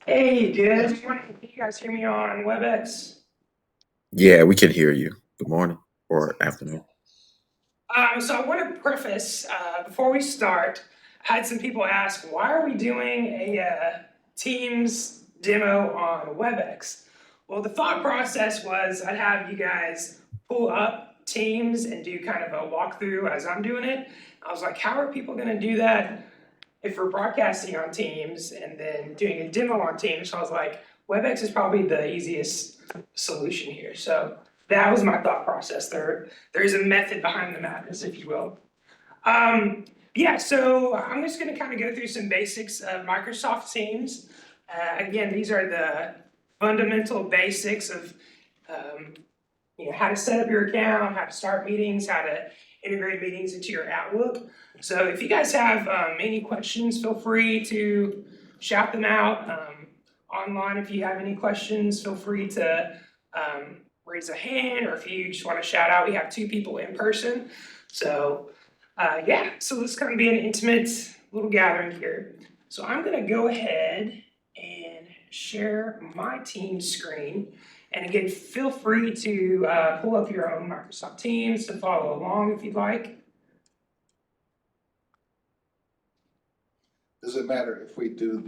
Hey, good morning. Can you guys hear me on WebEx? Yeah, we can hear you. Good morning or afternoon. So I want to preface before we start. I had some people ask, why are we doing a Teams demo on WebEx? Well, the thought process was I'd have you guys pull up Teams and do kind of a walkthrough as I'm doing it. I was like, how are people going to do that if we're broadcasting on Teams and then doing a demo on Teams? So I was like, WebEx is probably the easiest solution here. So that was my thought process. There's a method behind the madness, if you will. Yeah, so I'm just going to kind of go through some basics of Microsoft Teams. Again, these are the fundamental basics of um, how to set up your account, how to start meetings, how to integrate meetings into your Outlook. So if you guys have any questions, feel free to shout them out online. If you have any questions, feel free to raise a hand, or if you just want to shout out, we have two people in person. So yeah, so this is going to be an intimate little gathering here. So I'm going to go ahead and share my team screen. And again, feel free to pull up your own Microsoft Teams to follow along if you'd like. Does it matter if we do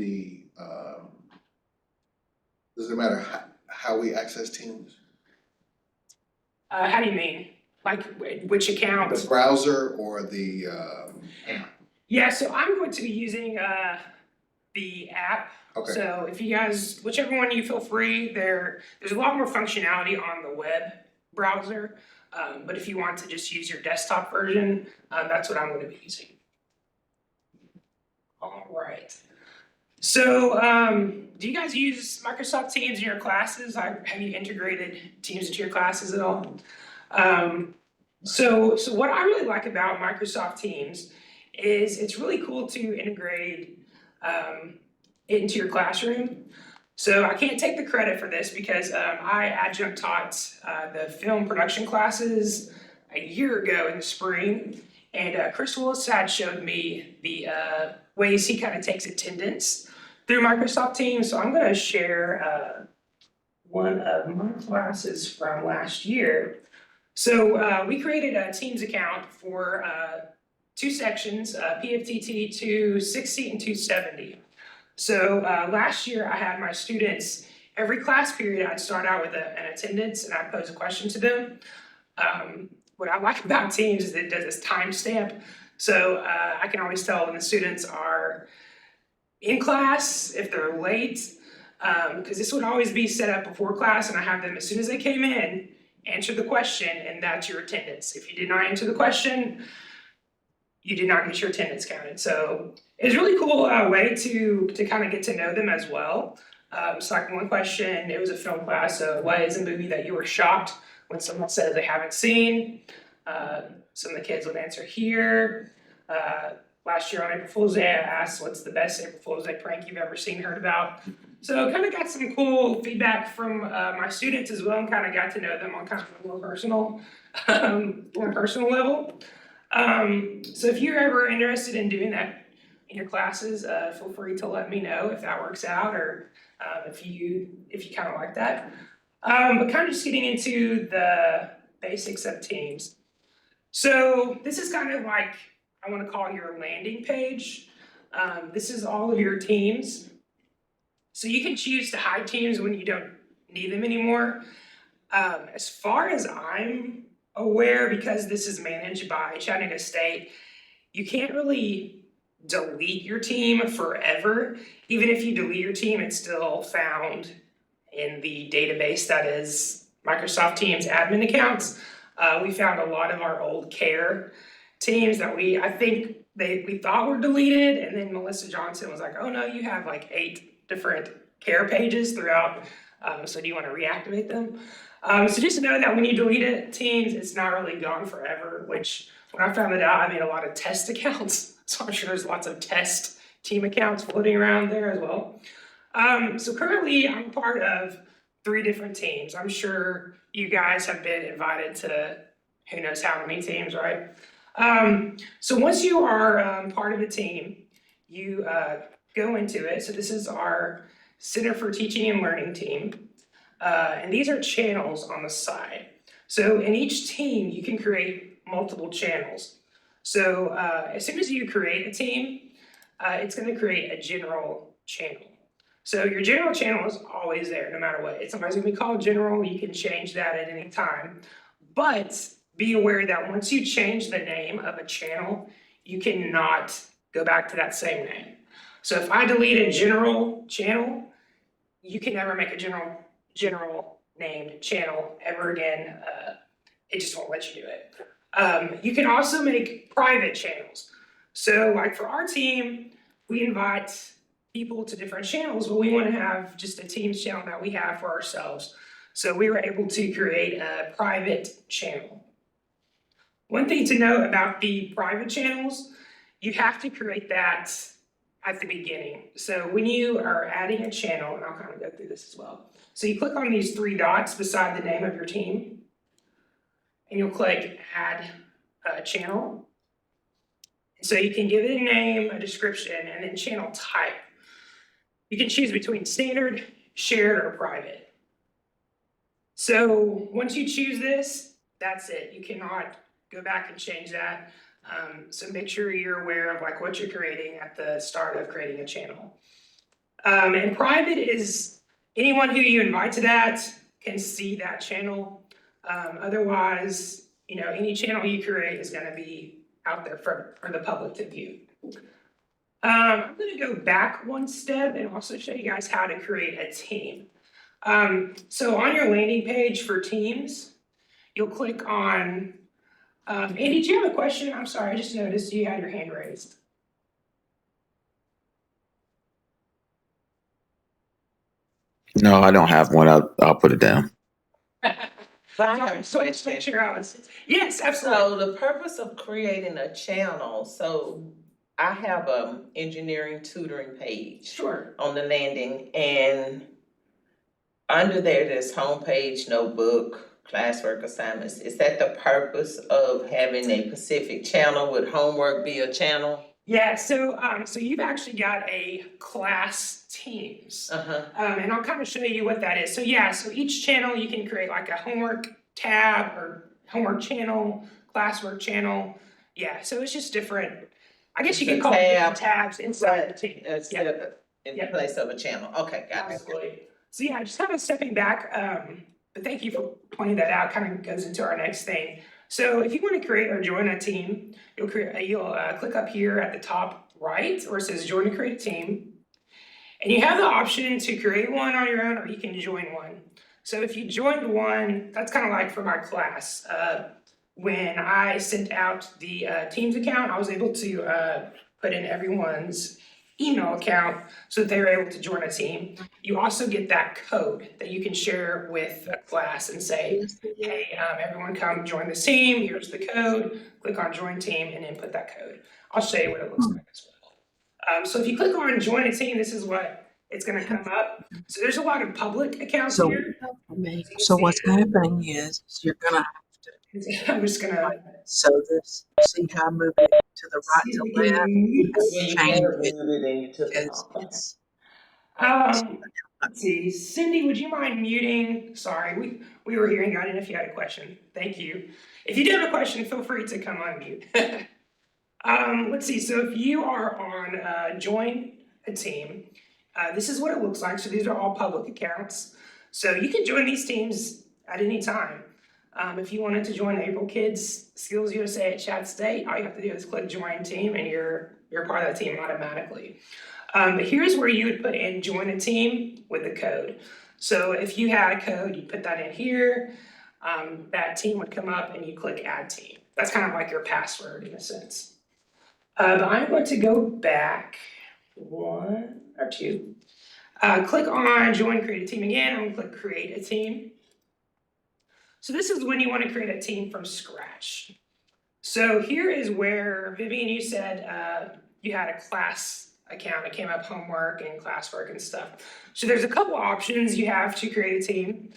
does it matter how we access Teams? How do you mean? Like which account? The browser or the Yeah, so I'm going to be using the app. okay. So if you guys, whichever one you feel free, there's a lot more functionality on the web browser. But if you want to just use your desktop version, that's what I'm going to be using. All right. So, do you guys use Microsoft Teams in your classes? Have you integrated Teams into your classes at all? So what I really like about Microsoft Teams is it's really cool to integrate it into your classroom. So I can't take the credit for this because I adjunct taught the film production classes a year ago in the spring, and Chris Willis had showed me the ways he kind of takes attendance through Microsoft Teams. So I'm going to share one of my classes from last year. So we created a Teams account for two sections, PFTT 260 and 270. So last year I had my students, every class period I'd start out with an attendance and I'd pose a question to them. What I like about Teams is it does this timestamp. So I can always tell when the students are in class, if they're late, because this would always be set up before class, and I have them as soon as they came in, answer the question, and that's your attendance. If you did not answer the question, you did not get your attendance counted. So it's a really cool way to kind of get to know them as well. So like one question, it was a film class, so what is a movie that you were shocked when someone says they haven't seen? Some of the kids would answer here. Last year on April Fool's Day, I asked, what's the best April Fool's Day prank you've ever seen, heard about? So kind of got some cool feedback from my students as well, and kind of got to know them on kind of a more personal level. So if you're ever interested in doing that in your classes, feel free to let me know if that works out, or if you kind of like that. But kind of just getting into the basics of Teams. So this is kind of like, I want to call your landing page. This is all of your teams. So you can choose to hide teams when you don't need them anymore. As far as I'm aware, because this is managed by Chattanooga State, you can't really delete your team forever. Even if you delete your team, it's still found in the database that is Microsoft Teams admin accounts. We found a lot of our old care teams that I think we thought were deleted, and then Melissa Johnson was like, "Oh no, you have like 8 different care pages throughout. So do you want to reactivate them?" So just know that when you delete it, Teams, it's not really gone forever. Which when I found it out, I made a lot of test accounts, so I'm sure there's lots of test team accounts floating around there as well. So currently, I'm part of 3 different teams. I'm sure you guys have been invited to who knows how many teams, right? So once you are part of a team, you go into it. So this is our Center for Teaching and Learning team. And these are channels on the side. So in each team, you can create multiple channels. So as soon as you create a team, it's going to create a general channel. So your general channel is always there, no matter what. It's always going to be called general. You can change that at any time. But be aware that once you change the name of a channel, you cannot go back to that same name. So if I delete a general channel, you can never make a general named channel ever again. It just won't let you do it. You can also make private channels. So like for our team, we invite people to different channels, but we want to have just a Teams channel that we have for ourselves. So we were able to create a private channel. One thing to note about the private channels, you have to create that at the beginning. So when you are adding a channel, and I'll kind of go through this as well. So you click on these three dots beside the name of your team, and you'll click Add Channel. So you can give it a name, a description, and then channel type. You can choose between standard, shared, or private. So once you choose this, that's it. You cannot go back and change that. So make sure you're aware of like what you're creating at the start of creating a channel. And private is anyone who you invite to that can see that channel. Otherwise, any channel you create is going to be out there for the public to view. I'm going to go back one step and also show you guys how to create a team. So on your landing page for teams, you'll click on, Andy, do you have a question? I'm sorry, I just noticed you had your hand raised. No, I don't have one. I'll put it down. So I have a So just make question. sure I was, yes, absolutely. So the purpose of creating a channel, so I have a engineering tutoring page Sure. on the landing, and under there's homepage, notebook, classwork assignments. Is that the purpose of having a specific channel? Would homework be a channel? Yeah, so you've actually got a class teams. And I'll kind of show you what that is. So yeah, so each channel you can create like a homework tab or homework channel, classwork channel. Yeah, so it's just different. I guess you It's a could call it different tab, tabs inside the team. In Yep. place of a channel. Okay, got it. Absolutely. So yeah, just kind of stepping back, but thank you for pointing that out, kind of goes into our next thing. So if you want to create or join a team, you'll click up here at the top right where it says join and create a team. And you have the option to create one on your own or you can join one. So if you joined one, that's kind of like for my class. When I sent out the Teams account, I was able to put in everyone's email account so that they were able to join a team. You also get that code that you can share with a class and say, hey, everyone come join this team, here's the code, click on join team and input that code. I'll show you what it looks like as well. So if you click on join a team, this is what it's gonna come up. So there's a lot of public accounts So, here. so what's happening is you're gonna I'm just gonna see how I move it to the right see to if we left. can mute. Well, you Change can it remove it and you took it because off. Okay. it's Let's see, Cindy, would you mind muting? Sorry, we were hearing you. I didn't know if you had a question. Thank you. If you do have a question, feel free to come unmute. Let's see, so if you are on join a team, this is what it looks like. So these are all public accounts. So you can join these teams at any time. If you wanted to join April Kids Skills USA at Chat State, all you have to do is click join team and you're part of that team automatically. But here's where you would put in join a team with the code. So if you had a code, you put that in here, that team would come up and you click add team. That's kind of like your password in a sense. But I'm going to go back one or two. Click on join create a team again. I'm gonna click create a team. So this is when you want to create a team from scratch. So here is where, Vivian, you said you had a class account. It came up homework and classwork and stuff. So there's a couple options you have to create a team.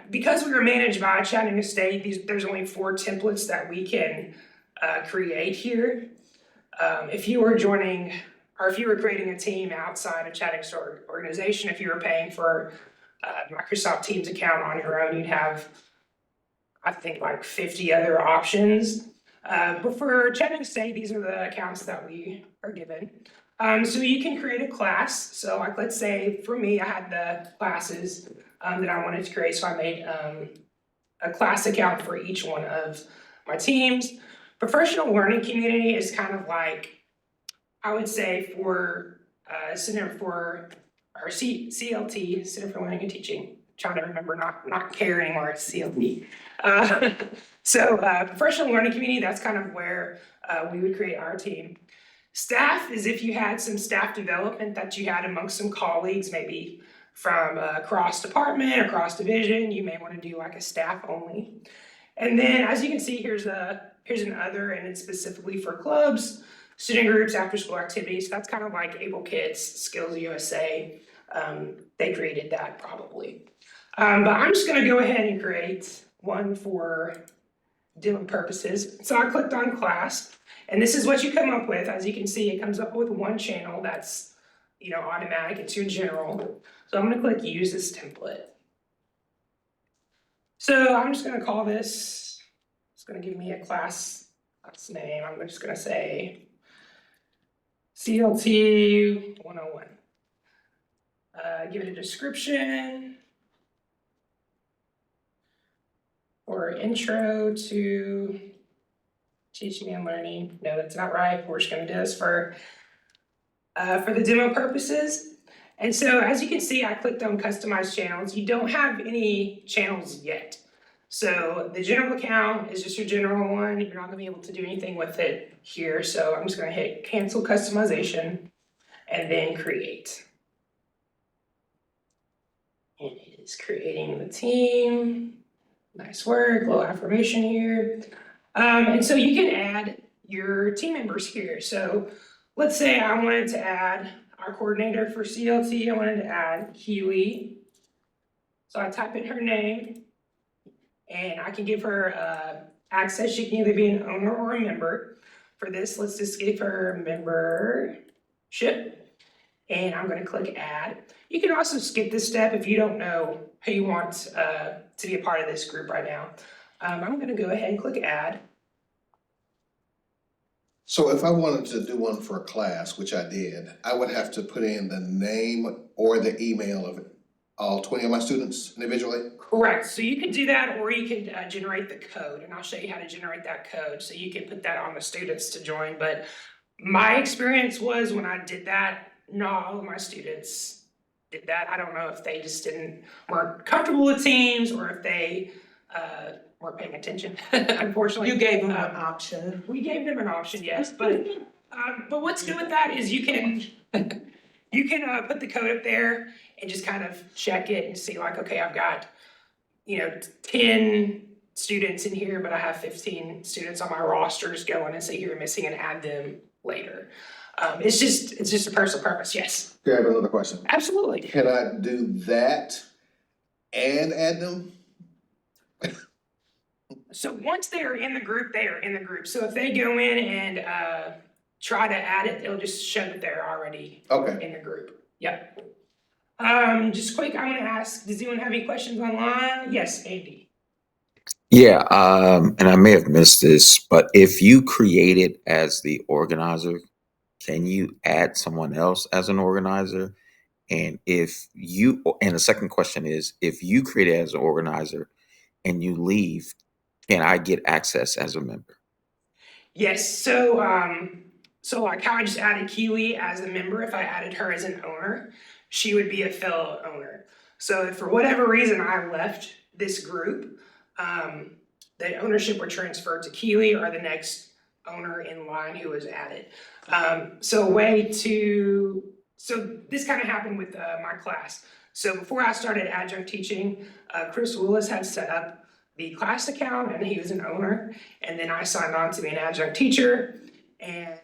Because we were managed by Chattanooga State, there's only 4 templates that we can create here. If you were joining or if you were creating a team outside of chatting store organization, if you were paying for a Microsoft Teams account on your own, you'd have, I think, like 50 other options. But for chatting stay, these are the accounts that we are given. So you can create a class. So like, let's say for me, I had the classes that I wanted to create. So I made a class account for each one of my teams. Professional learning community is kind of like, I would say for Center for our CLT, Center for Learning and Teaching. Trying to remember not care anymore. It's CLT. Professional learning community. That's kind of where we would create our team. Staff is if you had some staff development that you had amongst some colleagues, maybe from across department, across division. You may want to do like a staff only. And then, as you can see, here's an other, and it's specifically for clubs, student groups, after school activities. That's kind of like Able Kids, Skills USA. They created that probably. But I'm just going to go ahead and create one for demo purposes. So I clicked on class, and this is what you come up with. As you can see, it comes up with one channel that's, automatic. It's your general. So I'm going to click use this template. So I'm just going to call this, it's going to give me a class name. I'm just going to say CLT 101. Give it a description or intro to teaching and learning. No, that's not right. We're just going to do this for the demo purposes. And so as you can see, I clicked on customize channels. You don't have any channels yet. So the general account is just your general one. You're not going to be able to do anything with it here. So I'm just going to hit cancel customization and then create. And it is creating the team. Nice work, little affirmation here. And so you can add your team members here. So let's say I wanted to add our coordinator for CLT. I wanted to add Keely. So I type in her name and I can give her access. She can either be an owner or a member. For this, let's just give her membership. And I'm going to click add. You can also skip this step if you don't know who you want to be a part of this group right now. I'm going to go ahead and click add. So if I wanted to do one for a class, which I did, I would have to put in the name or the email of all 20 of my students individually? Correct. So you can do that, or you can generate the code, and I'll show you how to generate that code. So you can put that on the students to join. But my experience was when I did that, not all of my students did that. I don't know if they just weren't comfortable with Teams, or if they weren't paying attention. Unfortunately, You gave them an option. we gave them an option, yes. But what's good with that is you can put the code up there and just kind of check it and see like, okay, I've got 10 students in here, but I have 15 students on my roster. Just go in and say you're missing and add them later. It's just a personal preference. Yes. Okay, I have another question. Absolutely. Can I do that and add them? So once they are in the group, they are in the group. So if they go in and try to add it, it'll just show that they're already in the group. Yep. Just quick, I want to ask, does anyone have any questions online? Yes, Andy. Yeah, and I may have missed this, but if you create it as the organizer, can you add someone else as an organizer? And and the second question is, if you create it as an organizer and you leave, can I get access as a member? Yes, so like how I just added Keely as a member, if I added her as an owner, she would be a fellow owner. So if for whatever reason I left this group, the ownership would transfer to Keely or the next owner in line who was added. So this kind of happened with my class. So before I started adjunct teaching, Chris Willis had set up the class account and he was an owner. And then I signed on to be an adjunct teacher, and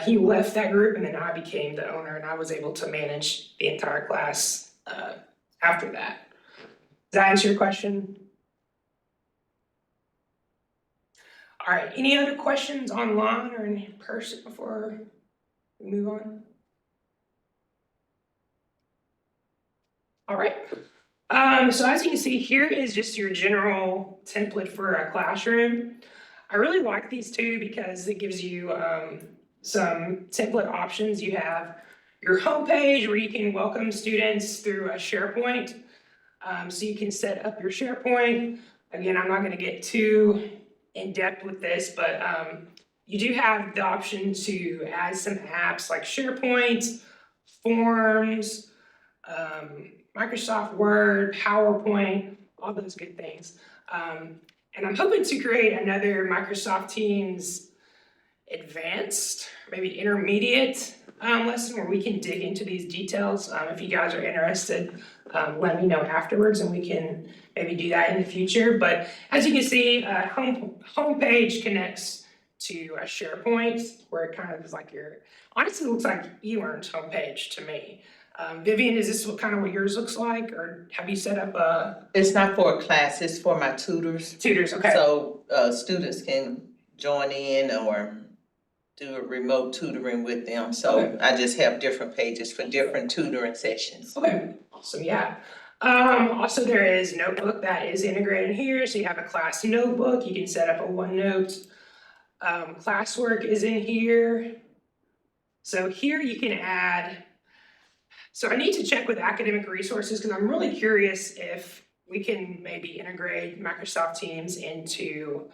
he left that group, and then I became the owner, and I was able to manage the entire class after that. Does that answer your question? All right, any other questions online or in person before Move on. All right. So as you can see, here is just your general template for a classroom. I really like these two because it gives you some template options. You have your homepage where you can welcome students through a SharePoint. So you can set up your SharePoint. Again, I'm not going to get too in depth with this, but you do have the option to add some apps like SharePoint, Forms, Microsoft Word, PowerPoint, all those good things. And I'm hoping to create another Microsoft Teams advanced, maybe intermediate lesson where we can dig into these details. If you guys are interested, let me know afterwards and we can maybe do that in the future. But as you can see, homepage connects to a SharePoint where it kind of is like honestly looks like eLearn's homepage to me. Vivian, is this what yours looks like, or have you set up a It's not for a class, it's for my tutors. tutors? Okay. So, students can join in or do a remote tutoring with them. So Okay. I just have different pages for different tutoring sessions. Okay, awesome, yeah. Also there is notebook that is integrated here, so you have a class notebook, you can set up a OneNote. Classwork is in here. So here you can add, so I need to check with academic resources because I'm really curious if we can maybe integrate Microsoft Teams into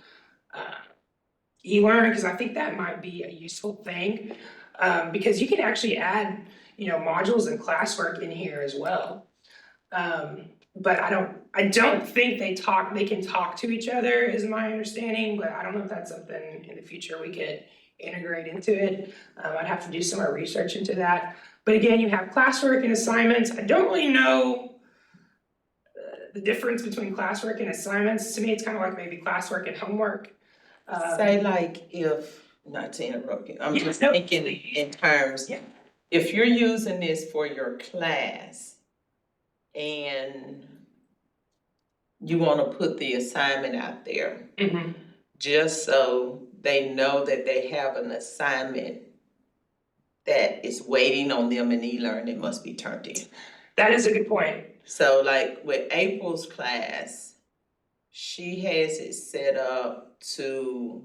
eLearn, because I think that might be a useful thing. Because you can actually add, modules and classwork in here as well. But I don't think they can talk to each other is my understanding, but I don't know if that's something in the future we could integrate into it. I'd have to do some more research into that. But again, you have classwork and assignments. I don't really know the difference between classwork and assignments. To me, it's kind of like maybe classwork and homework. Say like if, not to interrupt you, I'm Yeah, just no, thinking please. in terms, Yeah. if you're using this for your class and you wanna put the assignment out there, Mhm. just so they know that they have an assignment that is waiting on them in eLearn, it must be turned in. That is a good point. So like with April's class, she has it set up to,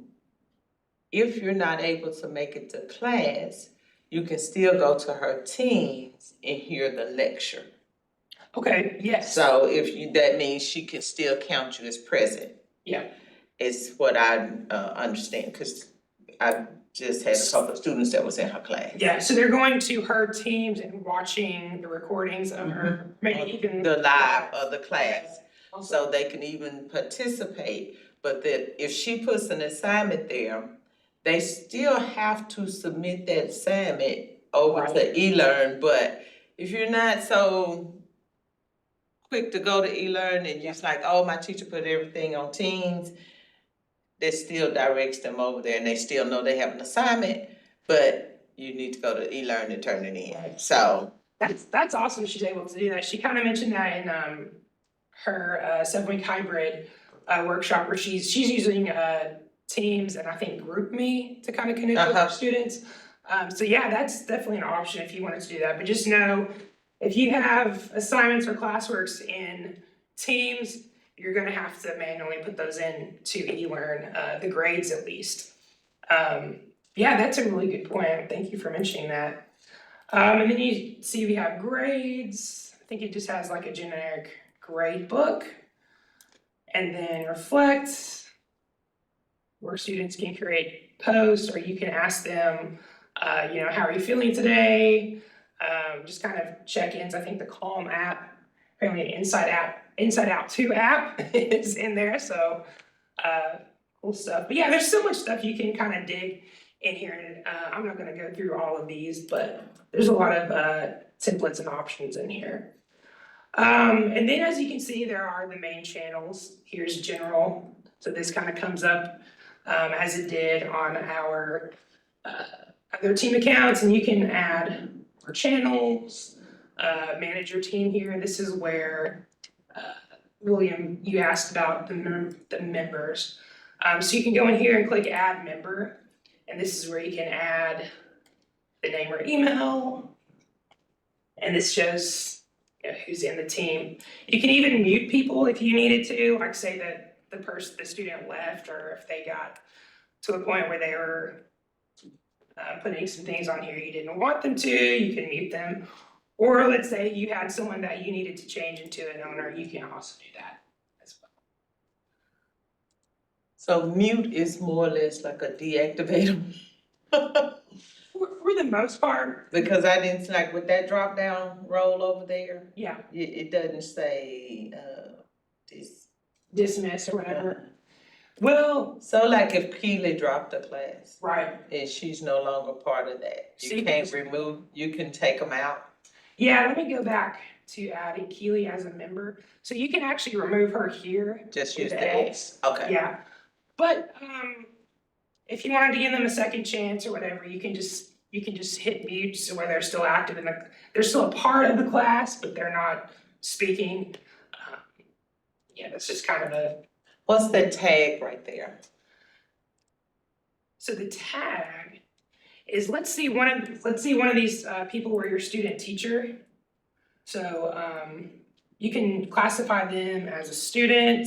if you're not able to make it to class, you can still go to her Teams and hear the lecture. Okay, yes. So that means she can still count you as present. Yeah. Is what I understand, cause I just had a couple of students that was in her class. Yeah, so they're going to her Teams and watching the recordings of her, maybe even The live of the class, Also, so they can even participate. But that if she puts an assignment there, they still have to submit that assignment over to Right. eLearn. But if you're not so quick to go to eLearn and just like, oh, my teacher put everything on Teams, that still directs them over there and they still know they have an assignment, but you need to go to eLearn and turn it in. So that's awesome she's able to do that. She kind of mentioned that in her 7-week hybrid workshop where she's using Teams and I think GroupMe to kind of connect with her students. So yeah, that's definitely an option if you wanted to do that. But just know if you have assignments or classworks in Teams, you're going to have to manually put those in to eLearn, the grades at least. Yeah, that's a really good point. Thank you for mentioning that. And then you see we have grades. I think it just has like a generic grade book. And then reflect, where students can create posts or you can ask them, how are you feeling today? Just kind of check-ins. I think the Calm app, apparently an Inside Out 2 app is in there. So cool stuff. But yeah, there's so much stuff you can kind of dig in here. And I'm not going to go through all of these, but there's a lot of templates and options in here. And then as you can see, there are the main channels. Here's general. So this kind of comes up as it did on our other team accounts, and you can add more channels, manage your team here. This is where William, you asked about the members. So you can go in here and click add member, and this is where you can add the name or email. And this shows who's in the team. You can even mute people if you needed to, like say that the student left, or if they got to a point where they were putting some things on here you didn't want them to, you can mute them. Or let's say you had someone that you needed to change into an owner, you can also do that as well. So mute is more or less like a deactivator. For the most part, Because I didn't, like with that drop down roll over there, yeah, it doesn't say, dismiss or whatever. Well, So like if Keely dropped a class right. and she's no longer part of that, So you you can't can- remove, you can take them out. Yeah, let me go back to adding Keely as a member. So you can actually remove her here. Just with use the the X. Okay. Yeah, but if you wanted to give them a second chance or whatever, you can just hit mute, so where they're still active they're still a part of the class, but they're not speaking. Yeah, that's just kind of What's the tag right there? so the tag is, let's see one of these people were your student teacher. So you can classify them as a student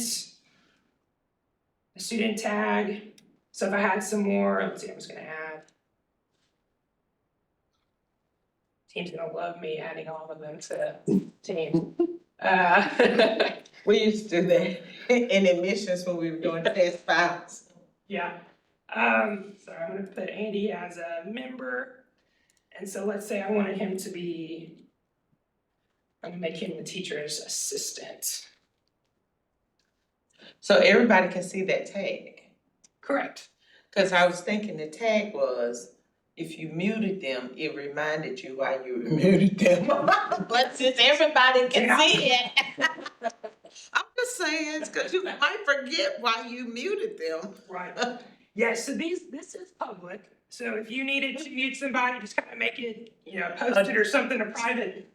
tag. So if I had some more, let's see, I'm just gonna add. Team's gonna love me adding all of them to team. We used to do that in admissions when we were doing test files. Yeah. So I'm gonna put Andy as a member. And so let's say I wanted him to be, I'm gonna make him the teacher's assistant. So everybody can see that tag. Correct. Cause I was thinking the tag was, if you muted them, it reminded you why you muted them. But since everybody can see it, I'm just saying, cause you might forget why you muted them. Right. Yeah, so this is public. So if you needed to mute somebody, just kind of make it, post it or something, a private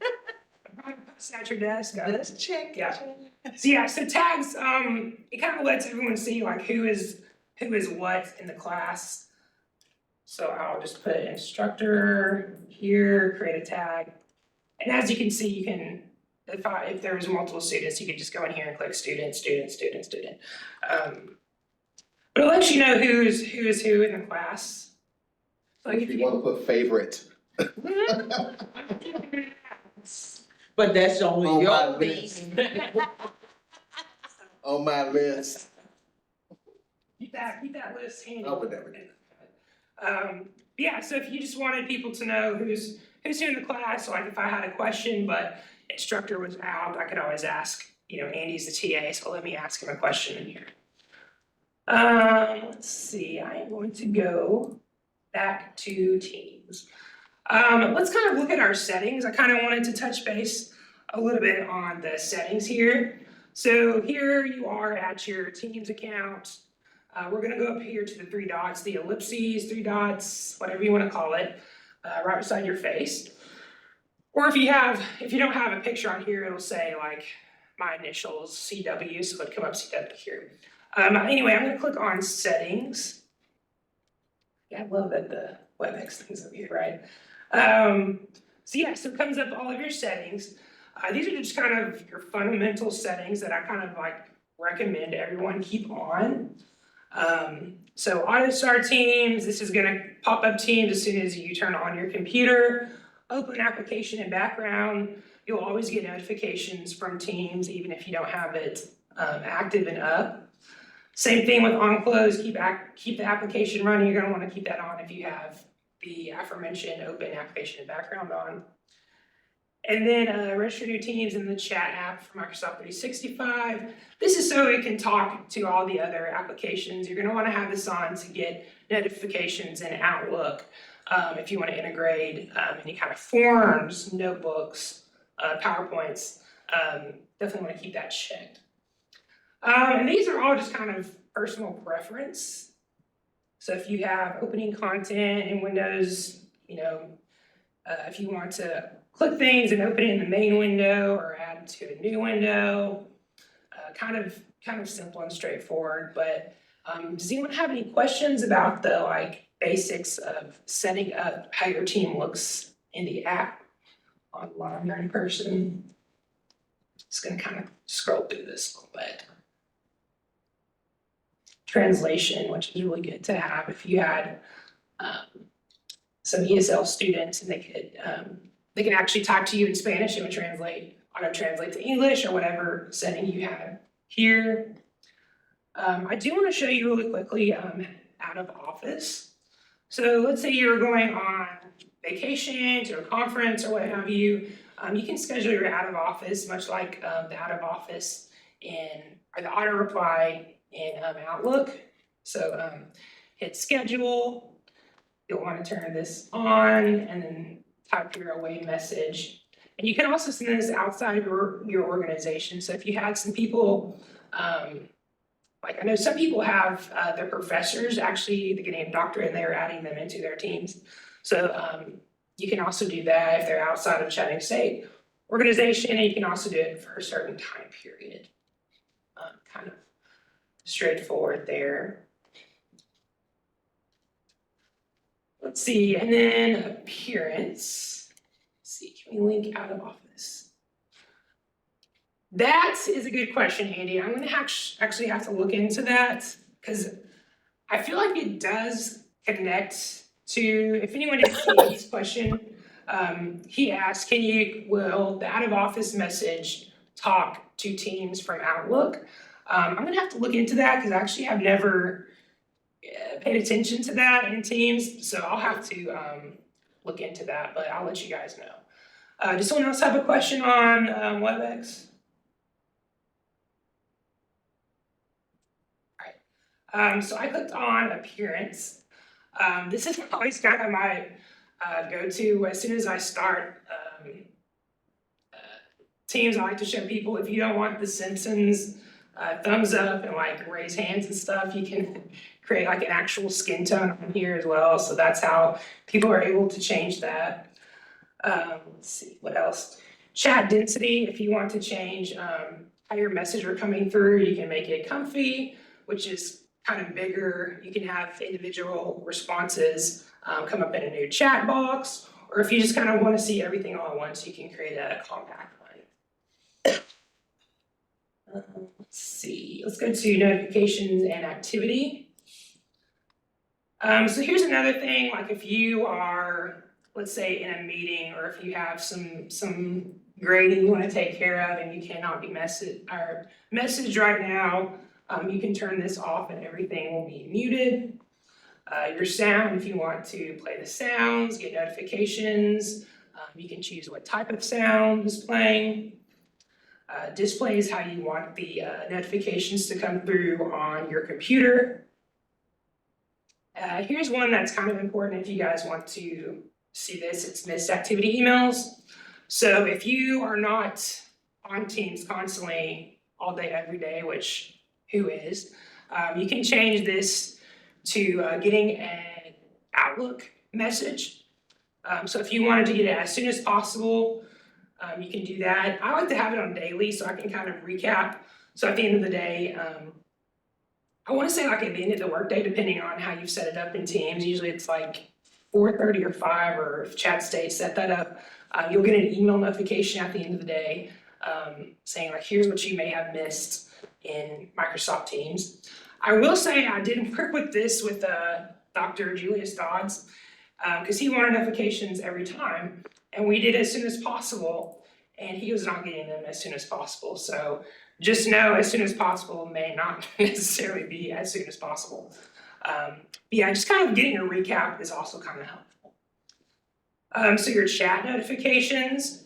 post at your desk. Let's check. Yeah. So tags, it kind of lets everyone see like who is what in the class. So I'll just put instructor here, create a tag. And as you can see, you can, if there was multiple students, you could just go in here and click student. But it lets you know who is who in the class. Like If you wanna put favorite. But that's only On my your list. thing. On my list. Keep that list handy. I'll put that with you. Yeah, so if you just wanted people to know who's who in the class, like if I had a question but instructor was out, I could always ask, Andy's the TA, so let me ask him a question in here. Let's see, I am going to go back to Teams. Let's kind of look at our settings. I kind of wanted to touch base a little bit on the settings here. So here you are at your Teams account. We're gonna go up here to the 3 dots, the ellipses, 3 dots, whatever you wanna call it, right beside your face. Or if you don't have a picture on here, it'll say like my initials, CW, so it'll come up CW here. Anyway, I'm gonna click on settings. Yeah, I love that the WebEx thing's up here, right? So it comes up all of your settings. These are just kind of your fundamental settings that I kind of like recommend everyone keep on. So auto start Teams, this is gonna pop up Teams as soon as you turn on your computer. Open application and background, you'll always get notifications from Teams even if you don't have it active and up. Same thing with on close, keep the application running, you're gonna wanna keep that on if you have the aforementioned open application and background on. And then register new teams in the chat app for Microsoft 365. This is so it can talk to all the other applications. You're gonna wanna have this on to get notifications in Outlook. If you wanna integrate any kind of forms, notebooks, PowerPoints, definitely wanna keep that checked. And these are all just kind of personal preference. So if you have opening content in Windows, if you want to click things and open it in the main window or add to a new window, kind of simple and straightforward. But does anyone have any questions about the basics of setting up how your team looks in the app online or in person. Just gonna kind of scroll through this a little bit. Translation, which is really good to have if you had some ESL students and they can actually talk to you in Spanish. It would auto translate to English or whatever setting you have here. I do want to show you really quickly out of office. So let's say you're going on vacation to a conference or what have you. You can schedule your out of office much like the out of office or the auto reply in Outlook. So hit schedule. You'll want to turn this on and then type your away message. And you can also send this outside of your organization. So if you had some people, like I know some people have their professors actually getting a doctorate and they're adding them into their teams. So you can also do that if they're outside of Chattanooga State organization, and you can also do it for a certain time period. Kind of straightforward there. Let's see, and then appearance. Let's see, can we link out of office? That is a good question, Andy. I'm gonna actually have to look into that because I feel like it does connect to, if anyone didn't see Andy's question, he asked, will the out of office message talk to teams from Outlook? I'm gonna have to look into that because I actually have never paid attention to that in Teams, so I'll have to look into that, but I'll let you guys know. Does someone else have a question on WebEx? All right. So I clicked on appearance. This is always kind of my go-to as soon as I start Teams. I like to show people if you don't want the Simpsons thumbs up and like raise hands and stuff, you can create like an actual skin tone on here as well. So that's how people are able to change that. Let's see, what else? Chat density, if you want to change how your messages are coming through, you can make it comfy, which is kind of bigger. You can have individual responses come up in a new chat box, or if you just kind of want to see everything all at once, you can create a compact one. Let's see, let's go to notifications and activity. So here's another thing, like if you are, let's say in a meeting, or if you have some grading you want to take care of and you cannot be messaged right now, you can turn this off and everything will be muted. Your sound, if you want to play the sounds, get notifications, you can choose what type of sound is playing. Displays how you want the notifications to come through on your computer. Here's one that's kind of important if you guys want to see this. It's missed activity emails. So if you are not on Teams constantly all day, every day, which who is, you can change this to getting an Outlook message. So if you wanted to get it as soon as possible, you can do that. I like to have it on daily so I can kind of recap. So at the end of the day, I want to say like at the end of the workday, depending on how you've set it up in Teams, usually it's like 4:30 or 5, or if Chat State set that up, you'll get an email notification at the end of the day saying like, here's what you may have missed in Microsoft Teams. I will say I did work with this with Dr. Julius Dodds because he wanted notifications every time, and we did it as soon as possible, and he was not getting them as soon as possible. So just know as soon as possible may not necessarily be as soon as possible. But yeah, just kind of getting a recap is also kind of helpful. So your chat notifications.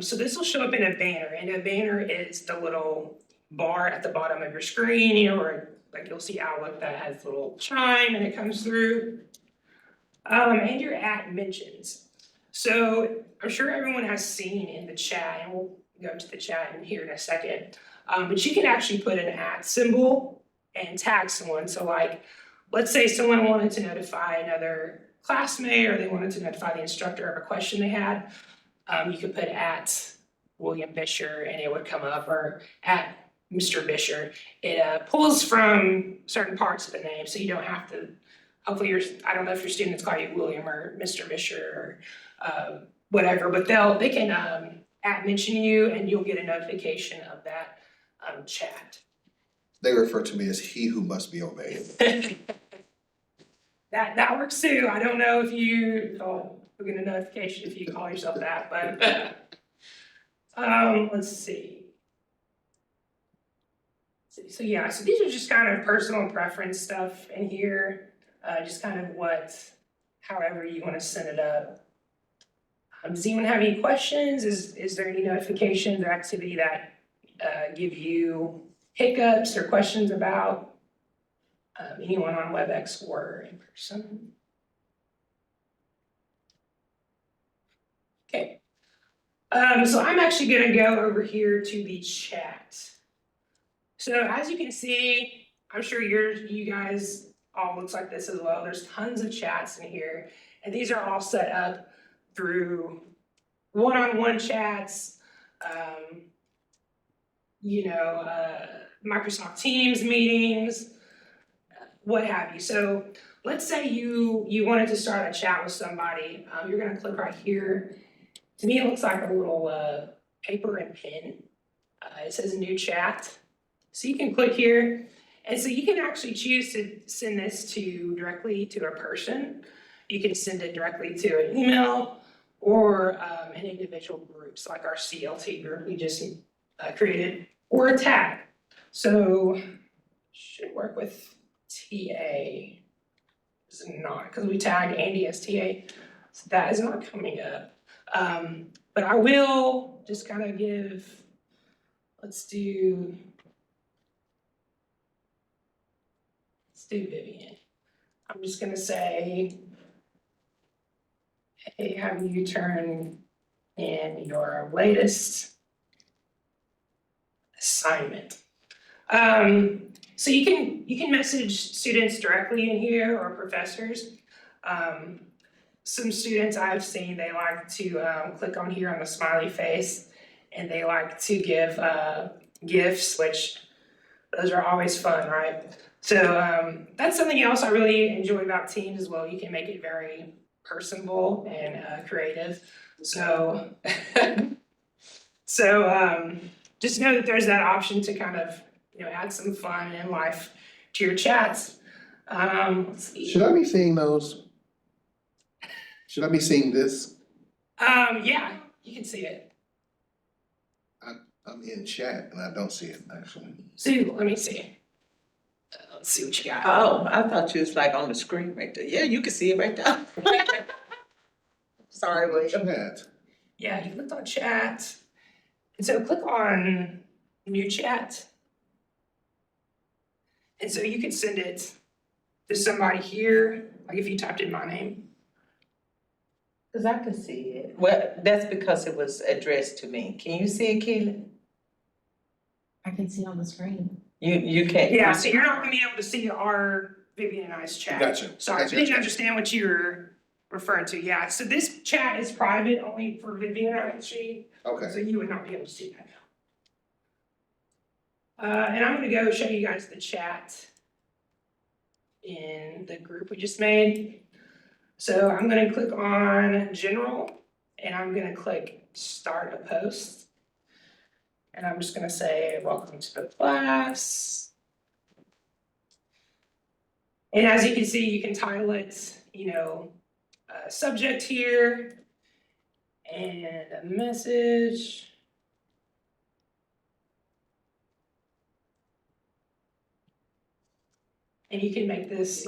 So this will show up in a banner, and a banner is the little bar at the bottom of your screen, you know, or like you'll see Outlook that has a little chime and it comes through. And your at mentions. So I'm sure everyone has seen in the chat, and we'll go to the chat in here in a second, but you can actually put an at symbol and tag someone. So like, let's say someone wanted to notify another classmate, or they wanted to notify the instructor of a question they had, you could put at William Bisher and it would come up, or at Mr. Bisher. It pulls from certain parts of the name, so you don't have to hopefully I don't know if your students call you William or Mr. Misher or whatever, but they can mention you and you'll get a notification of that chat. They refer to me as he who must be obeyed. That works too. I don't know if you'll get a notification if you call yourself that, but let's see. So yeah, so these are just kind of personal preference stuff in here, just kind of however you want to set it up. Does anyone have any questions? Is there any notifications or activity that give you hiccups or questions about anyone on WebEx or in person? Okay. So I'm actually gonna go over here to the chat. So as you can see, I'm sure you guys all looks like this as well. There's tons of chats in here, and these are all set up through one-on-one chats, Microsoft Teams meetings, what have you. So let's say you wanted to start a chat with somebody. You're gonna click right here. To me, it looks like a little paper and pen. It says new chat. So you can click here, and so you can actually choose to send this directly to a person. You can send it directly to an email or an individual group, so like our CLT group we just created, or a tag. So should work with TA. It's not, because we tagged Andy as TA, so that is not coming up. But I will just kind of let's do Vivian. I'm just gonna say, hey, have you turn in your latest assignment? So you can message students directly in here or professors. Some students I've seen, they like to click on here on the smiley face, and they like to give gifts, which those are always fun, right? So that's something else I really enjoy about Teams as well. You can make it very personable and creative. So, just know that there's that option to kind of add some fun and life to your chats. Let's see. Should I be seeing those? Should I be seeing this? Yeah, you can see it. I'm in chat and I don't see it actually. So let me see. Let's see what you got. Oh, I thought you was like on the screen right there. Yeah, you can see it right there. Sorry, William. Chat. Yeah, you clicked on chat. And so click on new chat. And so you can send it to somebody here, like if you typed in my name. Cause I can see it. Well, that's because it was addressed to me. Can you see it, Keely? I can see on the screen. You can't. Yeah, so you're not gonna be able to see our Vivian and I's chat. Gotcha. Sorry, I Gotcha. didn't understand what you were referring to. Yeah, so this chat is private only for Vivian and I, so Okay. you would not be able to see that now. And I'm gonna go show you guys the chat in the group we just made. So I'm gonna click on general and I'm gonna click start a post. And I'm just gonna say, welcome to the class. And as you can see, you can title it, subject here and a message. And you can make this,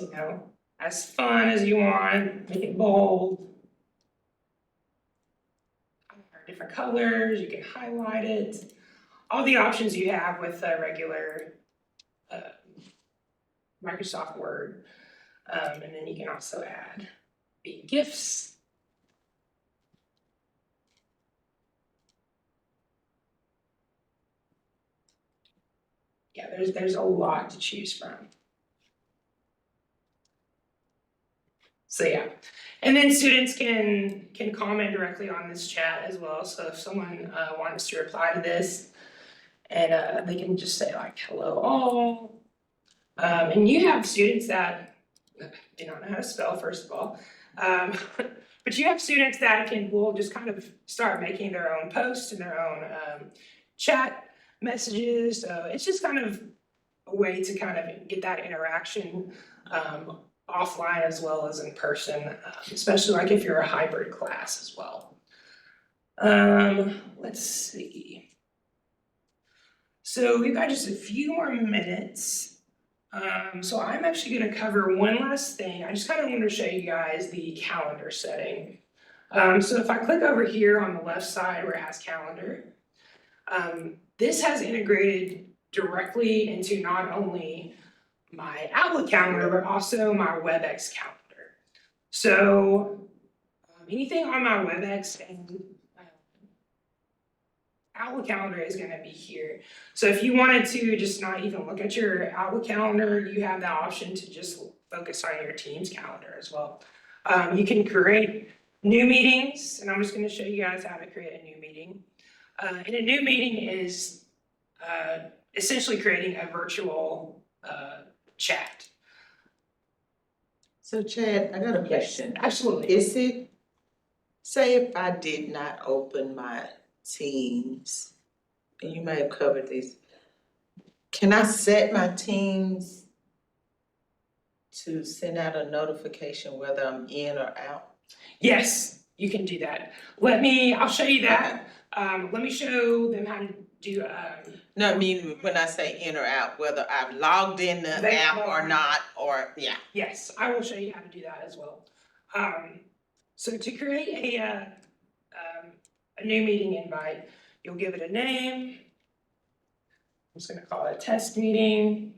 as fun as you want, make it bold. Different colors, you can highlight it. All the options you have with a regular Microsoft Word. And then you can also add the GIFs. Yeah, there's a lot to choose from. So yeah, and then students can comment directly on this chat as well. So if someone wants to reply to this, and they can just say like, hello all. And you have students that, do not know how to spell, first of all. But you have students that will just kind of start making their own posts and their own chat messages. So it's just kind of a way to kind of get that interaction offline as well as in person, especially like if you're a hybrid class as well. Let's see. So we've got just a few more minutes. So I'm actually gonna cover one last thing. I just kind of want to show you guys the calendar setting. So if I click over here on the left side where it has calendar, this has integrated directly into not only my Outlook calendar, but also my WebEx calendar. So anything on my WebEx and Outlook calendar is going to be here. So if you wanted to just not even look at your Outlook calendar, you have the option to just focus on your team's calendar as well. You can create new meetings, and I'm just going to show you guys how to create a new meeting. And a new meeting is essentially creating a virtual chat. So Chad, I got a Yes, question. absolutely. Is it, say if I did not open my Teams, and you may have covered this, can I set my Teams to send out a notification whether I'm in or out? Yes, you can do that. I'll show you that. Let me show them how to do, No, I mean, when I say in or out, whether I've logged in the They app log or in. not, or, yeah. yes, I will show you how to do that as well. So to create a new meeting invite, you'll give it a name. I'm just gonna call it a test meeting.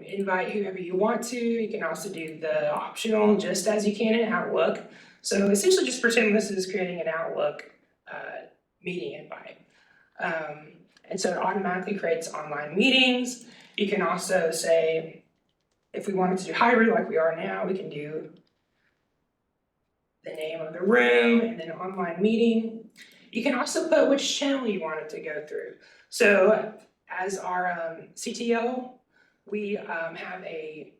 Invite whoever you want to. You can also do the optional just as you can in Outlook. So essentially just pretend this is creating an Outlook meeting invite. And so it automatically creates online meetings. You can also say, if we wanted to do hybrid like we are now, we can do the name of the room and then online meeting. You can also put which channel you want it to go through. So as our CTO, we have a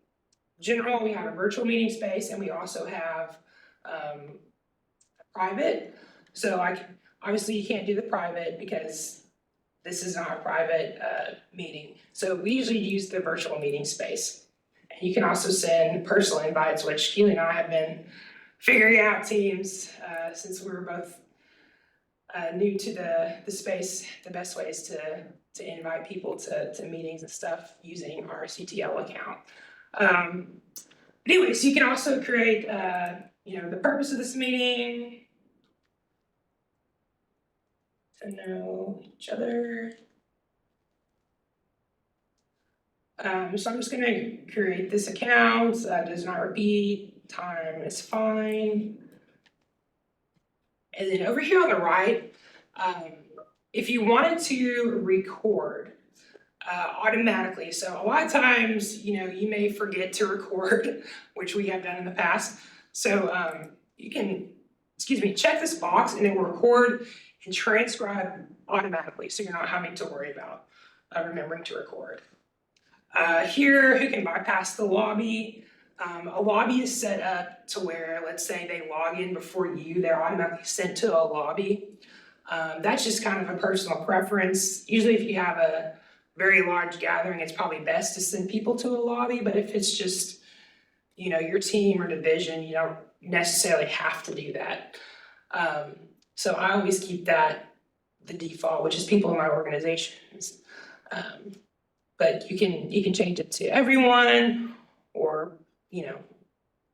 general, we have a virtual meeting space, and we also have a private. So obviously you can't do the private because this is not a private meeting. So we usually use the virtual meeting space. And you can also send personal invites, which Keely and I have been figuring out Teams since we were both new to the space. The best way is to invite people to meetings and stuff using our CTL account. Anyways, you can also create the purpose of this meeting, to know each other. So I'm just gonna create this account, does not repeat, time is fine. And then over here on the right, if you wanted to record automatically, so a lot of times, you may forget to record, which we have done in the past. So you can, check this box and it will record and transcribe automatically, so you're not having to worry about remembering to record. Here, who can bypass the lobby? A lobby is set up to where, let's say they log in before you, they're automatically sent to a lobby. That's just kind of a personal preference. Usually if you have a very large gathering, it's probably best to send people to a lobby, but if it's just, your team or division, you don't necessarily have to do that. So I always keep that the default, which is people in my organizations. But you can change it to everyone or,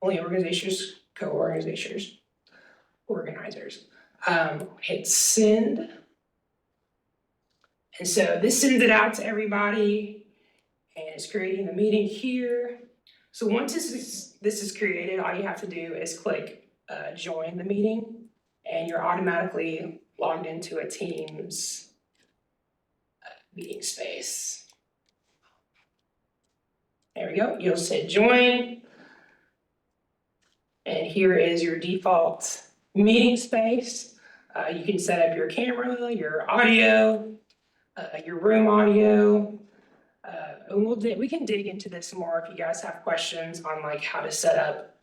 only organizers, co-organizers, organizers. Hit send. And so this sends it out to everybody and it's creating the meeting here. So once this is created, all you have to do is click join the meeting and you're automatically logged into a Teams meeting space. There we go, you'll say join. And here is your default meeting space. You can set up your camera, your audio, your room audio. And we can dig into this more if you guys have questions on like how to set up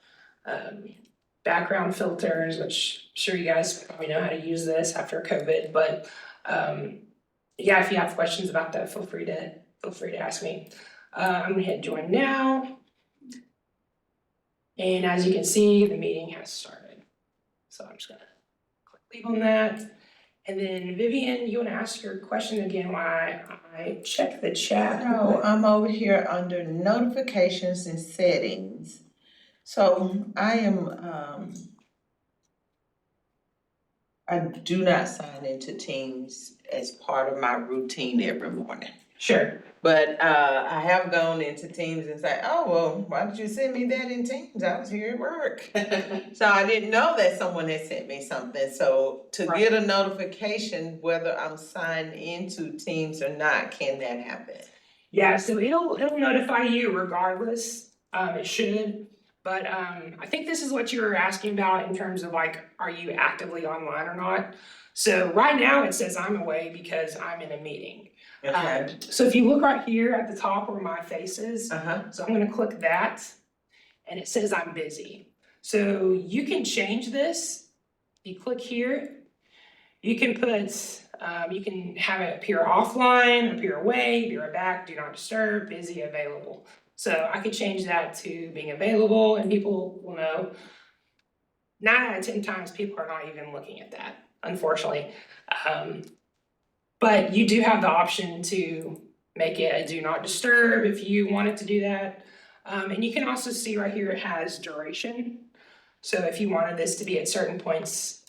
background filters, which I'm sure you guys probably know how to use this after COVID, but yeah, if you have questions about that, feel free to ask me. I'm gonna hit join now. And as you can see, the meeting has started. So I'm just gonna click leave on that. And then Vivian, you wanna ask your question again while I check the chat? So I'm over here under notifications and settings. So I do not sign into Teams as part of my routine every morning. Sure. But I have gone into Teams and say, oh, well, why did you send me that in Teams? I was here at work. So I didn't know that someone had sent me something. So to get a notification whether I'm signed into Teams or not, can that happen? Yeah, so it'll notify you regardless. It should. But I think this is what you were asking about in terms of like, are you actively online or not? So right now it says I'm away because I'm in a meeting. Okay. So if you look right here at the top where my face is, Uh-huh. so I'm gonna click that and it says I'm busy. So you can change this. You click here, you can put, you can have it appear offline, appear away, be right back, do not disturb, busy, available. So I could change that to being available and people will know. 9 out of 10 times people are not even looking at that, unfortunately. But you do have the option to make it a do not disturb if you wanted to do that. And you can also see right here it has duration. So if you wanted this to be at certain points,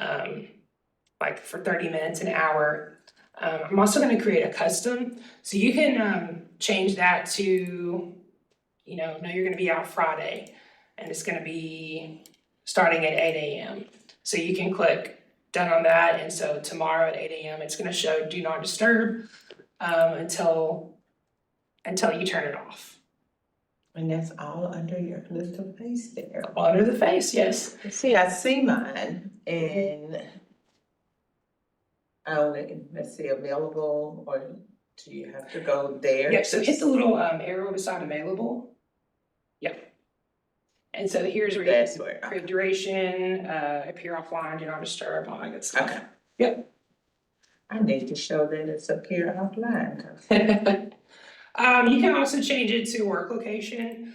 like for 30 minutes, an hour, I'm also gonna create a custom. So you can change that to, no, you're gonna be out Friday and it's gonna be starting at 8 a.m. So you can click done on that, and so tomorrow at 8 a.m. it's gonna show do not disturb until you turn it off. And that's all under your little face there. Under the face, yes. See, I see mine and I only, let's see, available, or do you have to go there? Yep, so hit the little arrow beside available. Yep. And so here's where you That's can where, okay. create duration, appear offline, do not disturb, all that good stuff. Okay. Yep. I need to show that it's appear offline. You can also change it to work location.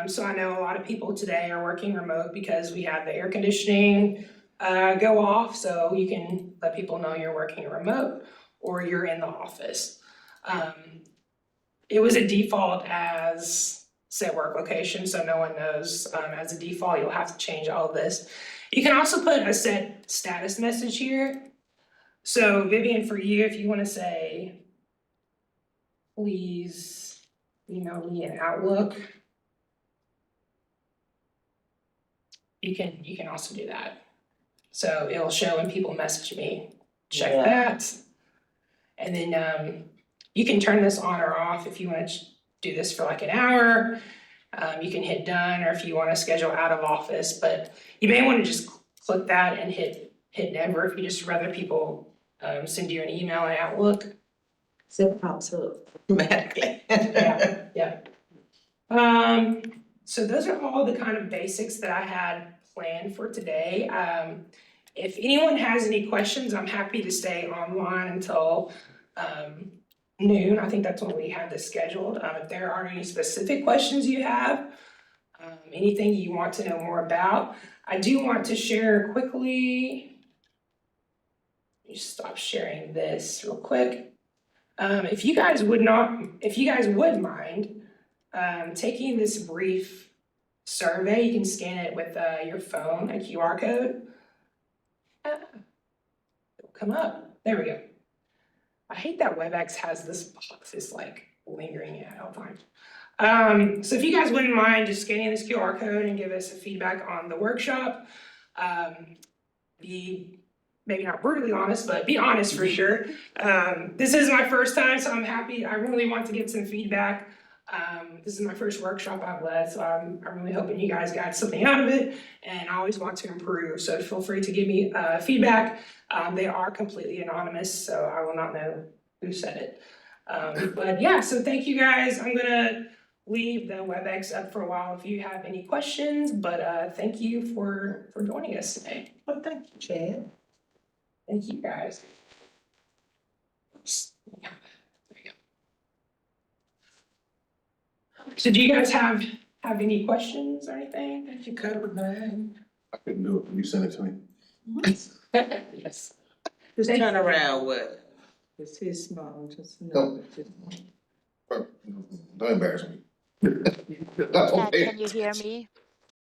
So I know a lot of people today are working remote because we had the air conditioning go off, so you can let people know you're working remote or you're in the office. It was a default as set work location, so no one knows. As a default, you'll have to change all of this. You can also put a set status message here. So Vivian, for you, if you want to say, please email me an Outlook, you can also do that. So it'll show when people message me, check that. And then you can turn this on or off if you want to do this for like an hour. You can hit done, or if you want to schedule out of office, but you may want to just click that and hit never if you just rather people send you an email and Outlook. So it pops up. Automatically. Yeah. So those are all the kind of basics that I had planned for today. If anyone has any questions, I'm happy to stay online until noon. I think that's when we have this scheduled. If there are any specific questions you have, anything you want to know more about, I do want to share quickly. Let me stop sharing this real quick. If you guys would mind taking this brief survey, you can scan it with your phone, a QR code. It'll come up. There we go. I hate that WebEx has this box. It's like lingering at all times. So if you guys wouldn't mind just scanning this QR code and give us a feedback on the workshop, be maybe not brutally honest, but be honest for sure. This is my first time, so I'm happy. I really want to get some feedback. This is my first workshop I've led, so I'm really hoping you guys got something out of it, and I always want to improve, so feel free to give me feedback. They are completely anonymous, so I will not know who said it. But yeah, so thank you guys. I'm gonna leave the WebEx up for a while if you have any questions, but thank you for joining us today. Well, thank you, Chad. Thank you guys. There you go. So do you guys have any questions or anything that you covered? I couldn't do it, you sent it to me. Yes. Just Thank turn you. around what? It's too small, just. No. Don't embarrass me. Chad, can you hear me?